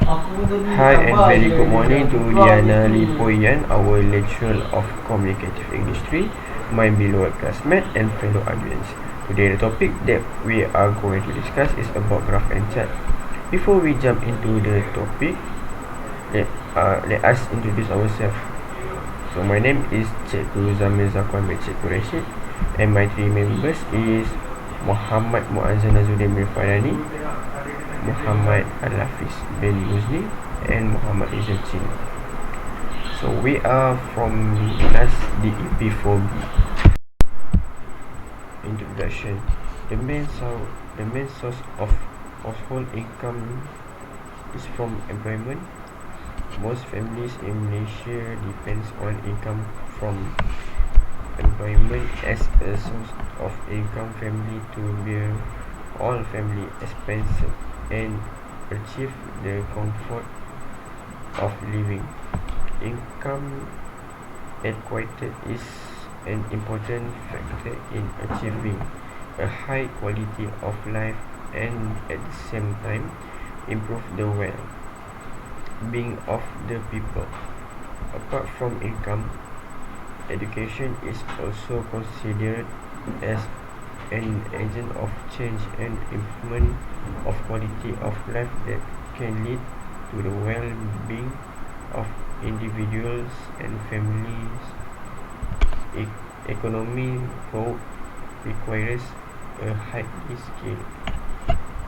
Hi and very good morning to Diana Lipoyan, our lecturer of Communicative English 3, my beloved classmate and fellow audience. Today the topic that we are going to discuss is about graph and chart. Before we jump into the topic, let us introduce ourselves. So my name is Cikgu Zamil Zakwan bin Cikgu Rashid, and my three members is Muhammad Muazzin Nazuddin bin Farani, Muhammad Al-Hafiz bin Muzni, and Muhammad Izal Chin. So we are from class DEP 4B. Introduction. The main source of household income is from employment. Most families in Malaysia depends on income from employment as a source of income family to bear all family expenses and achieve the comfort of living. Income equality is an important factor in achieving a high quality of life and at the same time improve the well-being of the people. Apart from income, education is also considered as an agent of change and improvement of quality of life that can lead to the well-being of individuals and families. Economic growth requires a highly skilled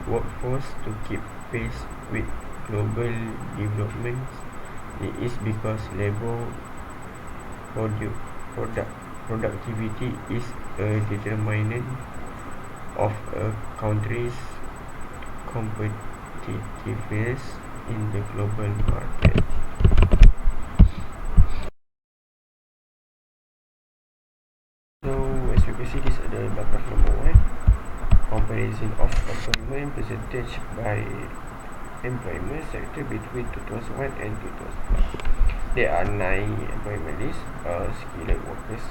workforce to keep pace with global development. It is because labor productivity is a determinant of a country's competitiveness in the global market. So as you can see, this is the graph number 1, comparison of employment percentage by employment sector between 2001 and 2005. There are 9 employment lists. Skilled workers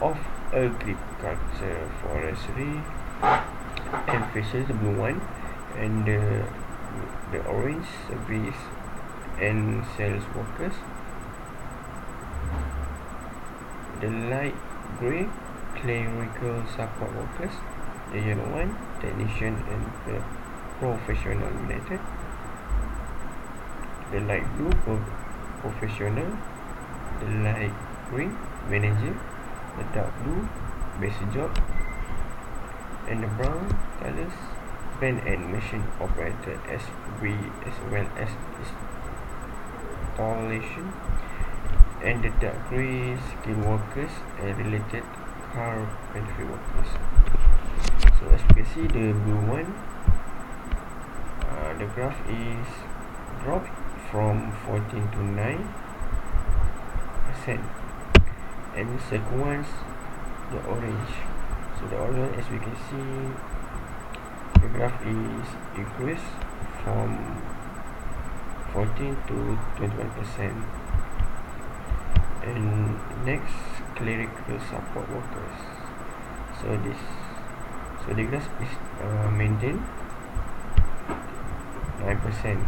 of agriculture, forestry, and fisheries, the blue one, and the orange, service and sales workers. The light grey, clerical support workers. The yellow one, technician and the professional related. The light blue, professional. The light green, manager. The dark blue, basic job. And the brown colors, plant and machine operator, as well as installation. And the dark grey, skilled workers and related carpentry workers. So as you can see, the blue one, the graph is dropped from 14 to 9%, and the second one's the orange. So the orange, as we can see, the graph is increased from 14 to 21%. And next, clerical support workers. So the graph is maintained 9%.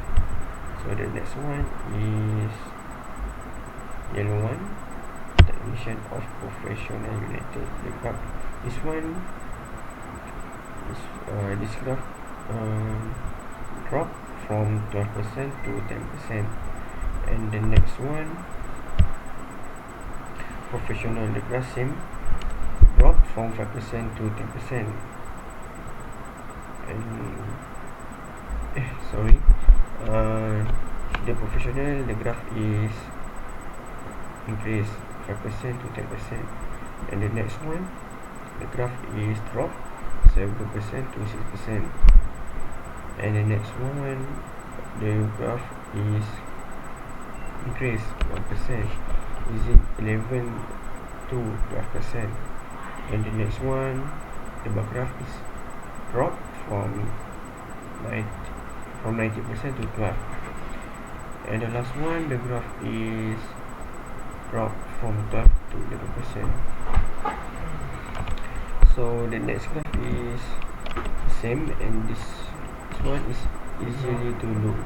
So the next one is yellow one, technician of professional united. The graph, this one is this graph drop from 12% to 10%. And the next one, professional, the graph same, drop from 5% to 10%. And the professional, the graph is increased 5% to 10%. And the next one, the graph is drop 7% to 6%. And the next one, the graph is increased 1%, is it 11 to 12%. And the next one, the bar graph is dropped from 90% to 12. And the last one, the graph is dropped from 12 to 11%. So the next graph is same, and this one is easily to look.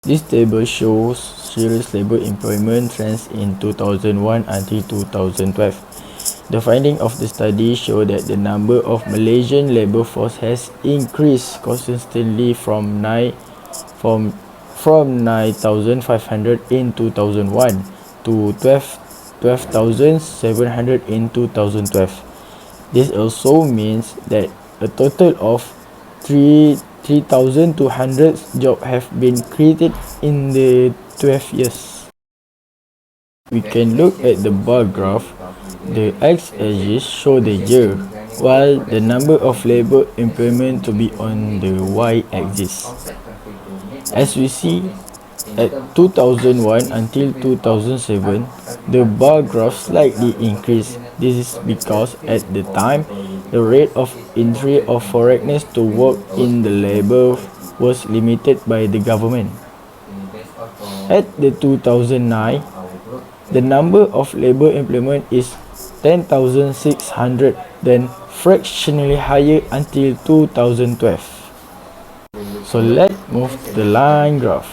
This table shows serious labor employment trends in 2001 until 2012. The findings of the study show that the number of Malaysian labor force has increased consistently from 9,500 in 2001 to 12,700 in 2012. This also means that a total of 3,200 jobs have been created in the 12 years. We can look at the bar graph. The x-axis show the year, while the number of labor employment to be on the y-axis. As we see, at 2001 until 2007, the bar graph slightly increased. This is because at the time, the rate of entry of foreigners to work in the labor was limited by the government. At the 2009, the number of labor employment is 10,600, then fractionally higher until 2012. So let's move to the line graph.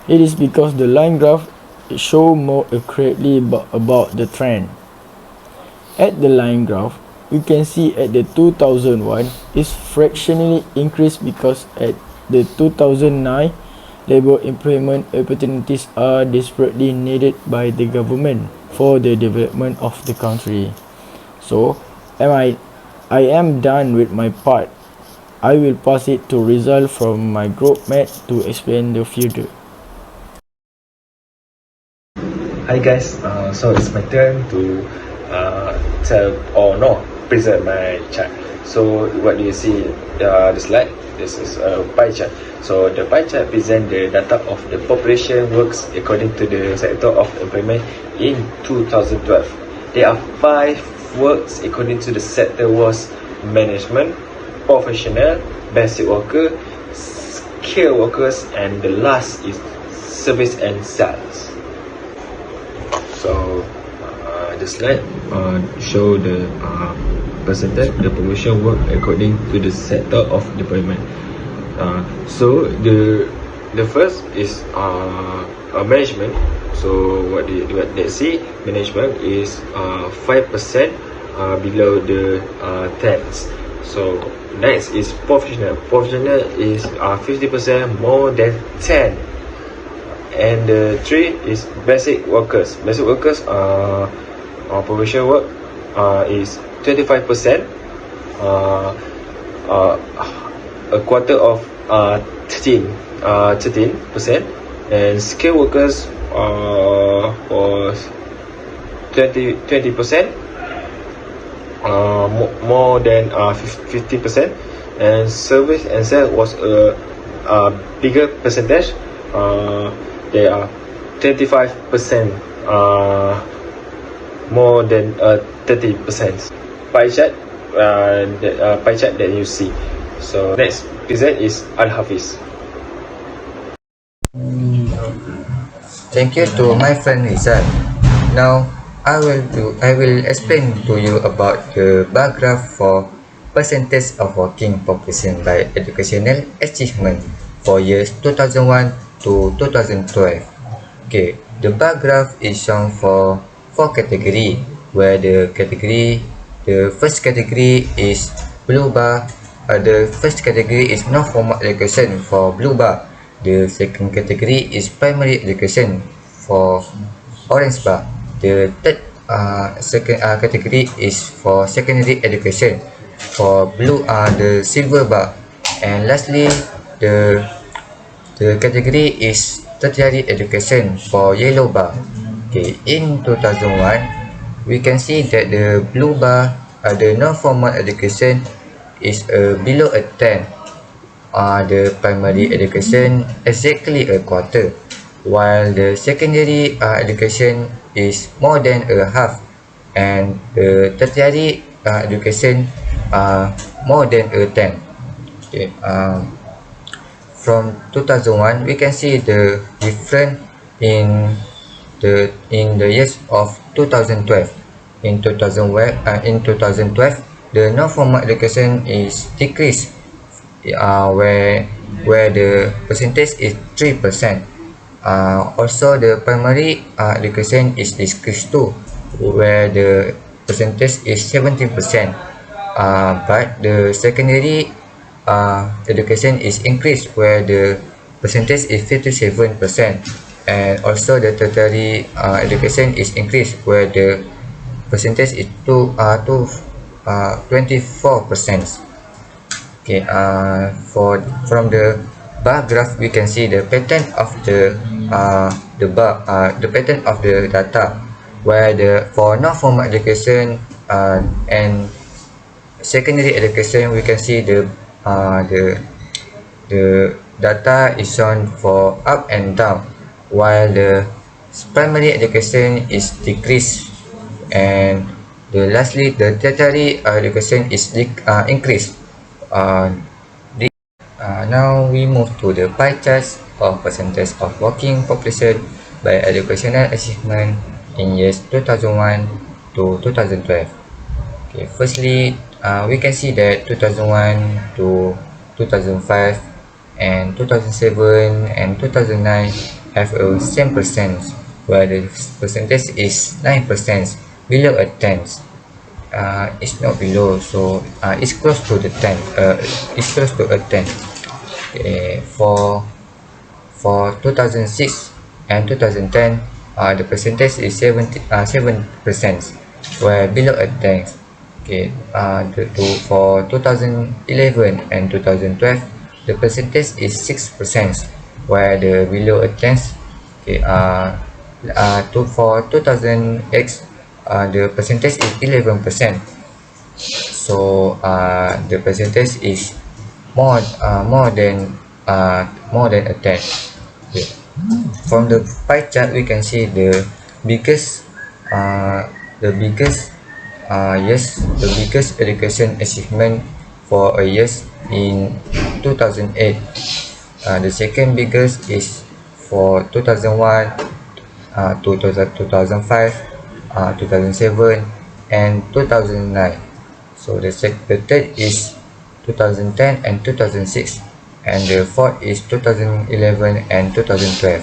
It is because the line graph shows more accurately about the trend. At the line graph, we can see at the 2001 is fractionally increased because at the 2009 labor employment opportunities are desperately needed by the government for the development of the country. So, I am done with my part. I will pass it to Rizal from my group mate to explain the further. Hi guys, so it's my turn to present my chart. So what do you see the slide? This is a pie chart. So the pie chart presents the data of the population works according to the sector of employment in 2012. There are 5 works according to the sector was management, professional, basic worker, skilled workers, and the last is service and sales. So the slide show the percentage the population work according to the sector of deployment. So the first is management. So what they see, management is 5% below the 10s. So next is professional. Professional is 50% more than 10. And the 3 is basic workers. Basic workers professional work is 25%, a quarter of 13%, and skilled workers was 20%, more than 50%, and service and sales was a bigger percentage. They are 25%, more than 30%. Pie chart, pie chart that you see. So next present is Al-Hafiz. Thank you to my friend Rizal. Now I will explain to you about the bar graph for percentage of working population by educational achievement for years 2001 to 2012. Okay, the bar graph is shown for 4 category, where the first category is blue bar. The first category is non-formal education for blue bar. The second category is primary education for orange bar. The third second category is for secondary education for blue the silver bar. And lastly, the category is tertiary education for yellow bar. Okay, in 2001, we can see that the blue bar, the non-formal education is below a 10. The primary education exactly a quarter, while the secondary education is more than a half, and the tertiary education more than a 10. Okay, from 2001 we can see the difference in the years of 2012. In 2012, the non-formal education is decreased, where the percentage is 3%, Also, the primary education is decreased too, where the percentage is 17%. But the secondary education is increased, where the percentage is 57%. And also the tertiary education is increased, where the percentage is 24%. Okay, from the bar graph we can see the pattern of the pattern of the data, where for non-formal education and secondary education we can see the data is shown for up and down, while the primary education is decreased, and lastly the tertiary education is increased. Now we move to the pie charts of percentage of working population by educational achievement in years 2001 to 2012. Okay, firstly, we can see that 2001 to 2005 and 2007 and 2009 have a same percent, where the percentage is 9%, below a tenth. It's not below, so it's close to the 10. It's close to a 10. Okay, for 2006 and 2010, the percentage is 7%, where below a 10. Okay, for 2011 and 2012, the percentage is 6%, where the below a 10. Okay, for 2008, the percentage is 11%. So the percentage is more than a 10. Okay. From the pie chart we can see the biggest education achievement for a years in 2008. The second biggest is for 2001 to 2005, 2007 and 2009. So the third is 2010 and 2006, and the fourth is 2011 and 2012.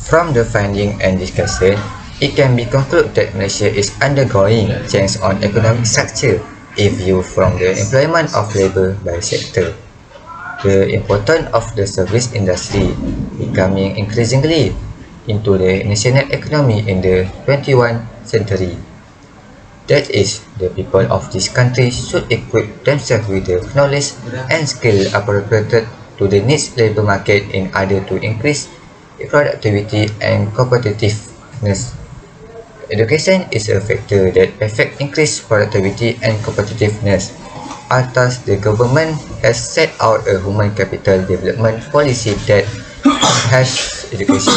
From the finding and discussion, it can be concluded that Malaysia is undergoing change on economic structure if viewed from the employment of labour by sector. The importance of the service industry becoming increasingly into the national economy in the 21st century. That is, the people of this country should equip themselves with the knowledge and skill appropriate to the needs labour market in order to increase productivity and competitiveness. Education is a factor that affects increased productivity and competitiveness. Thus, the government has set out a human capital development policy that has education,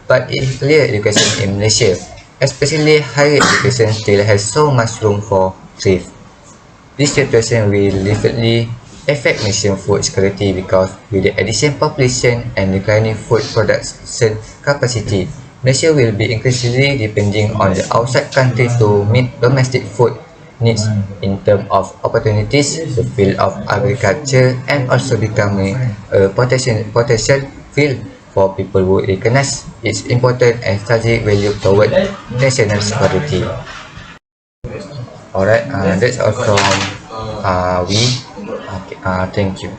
but it is clear education in Malaysia, especially higher education, still has so much room for thrift. This situation will definitely affect Malaysian food security, because with the addition population and declining food production capacity, Malaysia will be increasingly depending on the outside country to meet domestic food needs. In terms of opportunities, the field of agriculture and also becoming a potential field for people who recognize its important and strategic value toward national security. Alright, that's all from we. Okay, thank you.